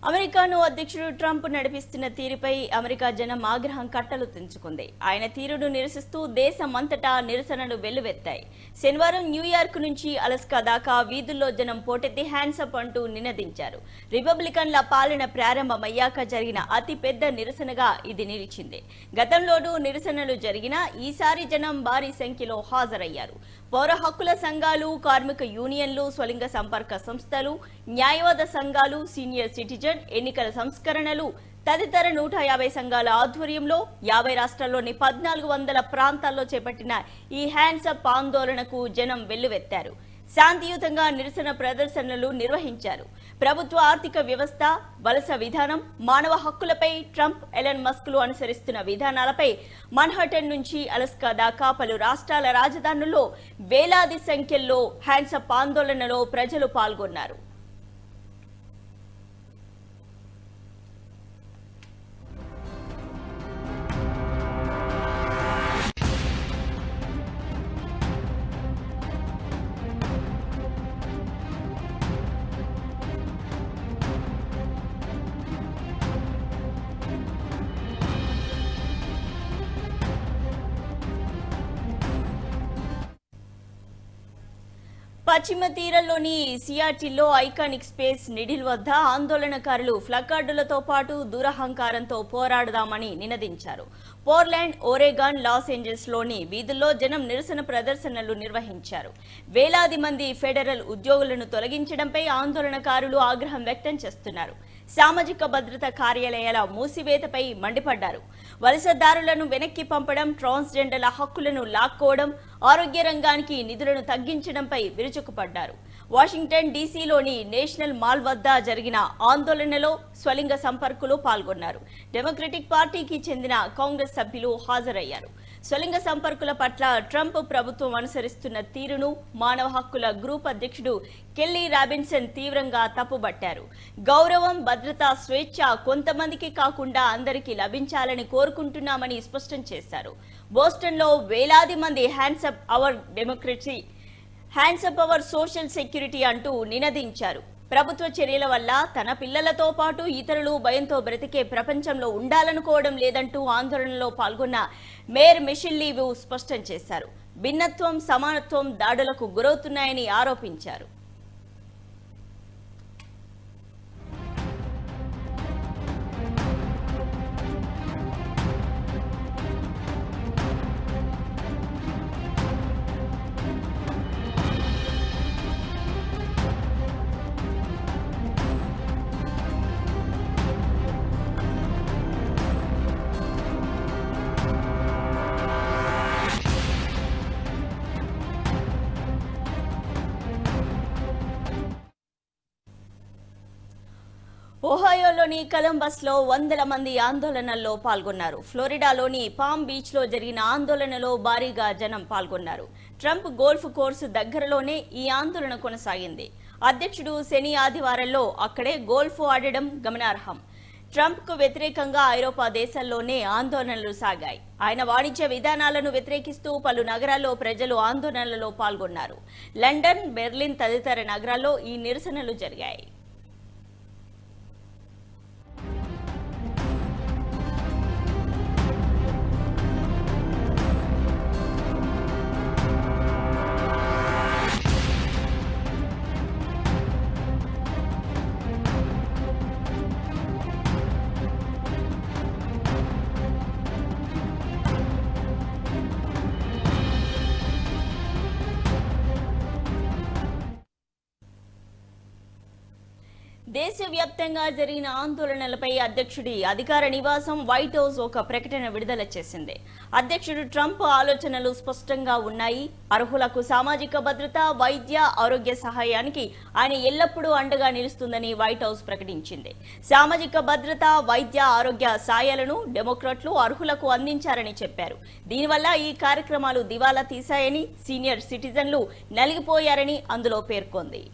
అమెరికాను అధ్యక్షుడు ట్రంప్ నడిపిస్తున్న తీరుపై అమెరికా జనం ఆగ్రహం కట్టలు తెంచుకుంది. ఆయన తీరును నిరసిస్తూ దేశమంతటా నిరసనలు వెల్లువెత్తాయి. శనివారం న్యూయార్క్ నుంచి అలస్కా దాకా వీధుల్లో జనం పోటెత్తి హ్యాండ్స్ అప్ అంటూ నినదించారు. రిపబ్లికన్ల పాలన ప్రారంభమయ్యాక జరిగిన అతి పెద్ద నిరసనగా ఇది నిలిచింది. గతంలోనూ నిరసనలు జరిగినా ఈసారి జనం భారీ సంఖ్యలో హాజరయ్యారు. పౌర హక్కుల సంఘాలు, కార్మిక యూనియన్లు, స్వలింగ సంపర్క సంస్థలు, న్యాయవాద సంఘాలు, సీనియర్ సిటిజన్, ఎన్నికల సంస్కరణలు తదితర 150 సంఘాల ఆధ్వర్యంలో 50 రాష్ట్రాల్లోని 1400 ప్రాంతాల్లో చేపట్టిన ఈ హ్యాండ్స్ అప్ ఆందోళనకు జనం వెల్లువెత్తారు. శాంతియుతంగా నిరసన ప్రదర్శనలు నిర్వహించారు. ప్రభుత్వ ఆర్థిక వ్యవస్థ, వలస విధానం, మానవ హక్కులపై ట్రంప్, ఎలన్ మస్క్లు అనుసరిస్తున్న విధానాలపై మన్హటన్ నుంచి అలస్కా దాకా పలు రాష్ట్రాల రాజధానుల్లో వేలాది సంఖ్యలో హ్యాండ్స్ అప్ ఆందోళనలో ప్రజలు పాల్గొన్నారు. పశ్చిమ తీరంలోని సియాటిల్లో ఐకానిక్ స్పేస్ నిడిల్ వద్ద ఆందోళనకారులు ప్లకార్డులతో పాటు దురహంకారంతో పోరాడదామని నినదించారు. పోర్లాండ్, ఓరెగాన్, లాస్ ఏంజల్స్ లోని వీధుల్లో జనం నిరసన ప్రదర్శనలు నిర్వహించారు. వేలాది మంది ఫెడరల్ ఉద్యోగులను తొలగించడంపై ఆందోళనకారులు ఆగ్రహం వ్యక్తం చేస్తున్నారు. సామాజిక భద్రత కార్యాలయాల మూసివేతపై మండిపడ్డారు. వలసదారులను వెనక్కి పంపడం, ట్రాన్స్జెండర్ల హక్కులను లాక్కోవడం, ఆరోగ్య రంగానికి నిధులను తగ్గించడంపై విరుచుకుపడ్డారు. వాషింగ్టన్ డీసీలోని నేషనల్ మాల్ వద్ద జరిగిన ఆందోళనలో స్వలింగ సంపర్కులు పాల్గొన్నారు. డెమోక్రటిక్ పార్టీకి చెందిన కాంగ్రెస్ సభ్యులు హాజరయ్యారు. స్వలింగ సంపర్కుల పట్ల ట్రంప్ ప్రభుత్వం అనుసరిస్తున్న తీరును మానవ హక్కుల గ్రూప్ అధ్యక్షుడు కెల్లీ రాబిన్సన్ తీవ్రంగా తప్పుబట్టారు. గౌరవం, భద్రత, స్వేచ్ఛ కొంతమందికి కాకుండా అందరికీ లభించాలని కోరుకుంటున్నామని స్పష్టం చేశారు. బోస్టన్లో వేలాది మంది hands up our democracy, hands up hour social security అంటూ నినదించారు. ప్రభుత్వ చర్యల వల్ల తన పిల్లలతో పాటు ఇతరులు భయంతో బ్రతికే ప్రపంచంలో ఉండాలనుకోవడం లేదంటూ ఆందోళనలో పాల్గొన్న మేయర్ మిషెల్ లీవ్ స్పష్టం చేశారు. భిన్నత్వం, సమానత్వం దాడులకు గురవుతున్నాయని ఆరోపించారు. ఓహాయోలోని కొలంబస్ లో వందల మంది ఆందోళనల్లో పాల్గొన్నారు. ఫ్లోరిడాలోని పామ్ బీచ్ లో జరిగిన ఆందోళనలో భారీగా జనం పాల్గొన్నారు. ట్రంప్ గోల్ఫ్ కోర్సు దగ్గరలోనే ఈ ఆందోళన కొనసాగింది. అధ్యక్షుడు శని, ఆదివారంలో అక్కడే గోల్ఫ్ ఆడడం గమనార్హం. ట్రంప్ కు వ్యతిరేకంగా ఐరోపా దేశాల్లోనే ఆందోళనలు సాగాయి. ఆయన వాణిజ్య విధానాలను వ్యతిరేకిస్తూ పలు నగరాల్లో ప్రజలు ఆందోళనలలో పాల్గొన్నారు. లండన్, బెర్లిన్ తదితర నగరాల్లో ఈ నిరసనలు జరిగాయి. దేశవ్యాప్తంగా జరిగిన ఆందోళనలపై అధ్యక్షుడి అధికార నివాసం వైట్ హౌస్ ఒక ప్రకటన విడుదల చేసింది. అధ్యక్షుడు ట్రంప్ ఆలోచనలు స్పష్టంగా ఉన్నాయి. అర్హులకు సామాజిక భద్రత, వైద్య, ఆరోగ్య సహాయానికి ఆయన ఎల్లప్పుడూ అండగా నిలుస్తుందని వైట్ హౌస్ ప్రకటించింది. సామాజిక భద్రత, వైద్య, ఆరోగ్య సాయాలను డెమోక్రాట్లు అర్హులకు అందించారని చెప్పారు. దీనివల్ల ఈ కార్యక్రమాలు దివాలా తీశాయని, సీనియర్ సిటిజన్లు నలిగిపోయారని అందులో పేర్కొంది.